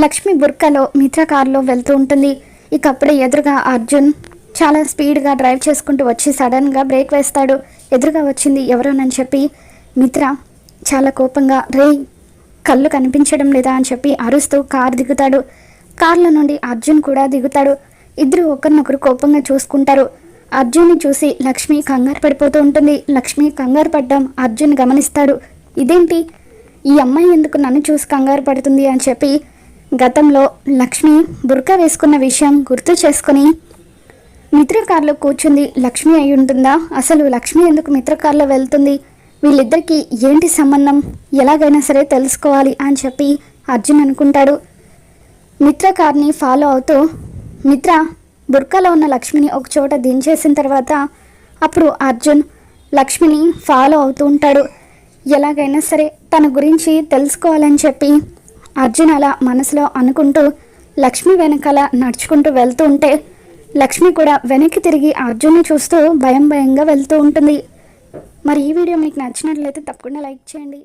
లక్ష్మి బుర్కలో మిత్ర కారులో వెళ్తూ ఉంటుంది. ఇక అప్పుడే ఎదురుగా అర్జున్ చాలా స్పీడ్గా డ్రైవ్ చేసుకుంటూ వచ్చి సడన్గా బ్రేక్ వేస్తాడు. ఎదురుగా వచ్చింది ఎవరోనని చెప్పి మిత్ర చాలా కోపంగా కళ్ళు కనిపించడం లేదా అని చెప్పి అరుస్తూ కారు దిగుతాడు. కార్ల నుండి అర్జున్ కూడా దిగుతాడు. ఇద్దరు ఒకరినొకరు కోపంగా చూసుకుంటారు. అర్జున్ని చూసి లక్ష్మి కంగారు పడిపోతూ ఉంటుంది. లక్ష్మి కంగారు పడ్డం అర్జున్ గమనిస్తాడు. ఇదేంటి, ఈ అమ్మాయి ఎందుకు నన్ను చూసి కంగారు పడుతుంది అని చెప్పి గతంలో లక్ష్మి బుర్కా వేసుకున్న విషయం గుర్తు చేసుకుని మిత్ర కార్లో కూర్చుంది లక్ష్మి అయి ఉంటుందా, అసలు లక్ష్మి ఎందుకు మిత్ర కార్లో వెళ్తుంది, వీళ్ళిద్దరికీ ఏంటి సంబంధం, ఎలాగైనా సరే తెలుసుకోవాలి అని చెప్పి అర్జున్ అనుకుంటాడు. మిత్ర కార్ని ఫాలో అవుతూ మిత్ర బుర్కాలో ఉన్న లక్ష్మిని ఒక చోట దించేసిన తర్వాత అప్పుడు అర్జున్ లక్ష్మిని ఫాలో అవుతూ ఉంటాడు. ఎలాగైనా సరే తన గురించి తెలుసుకోవాలని చెప్పి అర్జున్ అలా మనసులో అనుకుంటూ లక్ష్మి వెనకాల నడుచుకుంటూ వెళ్తూ ఉంటే లక్ష్మి కూడా వెనక్కి తిరిగి అర్జున్ని చూస్తూ భయంగా వెళ్తూ ఉంటుంది. మరి ఈ వీడియో మీకు నచ్చినట్లయితే తప్పకుండా లైక్ చేయండి.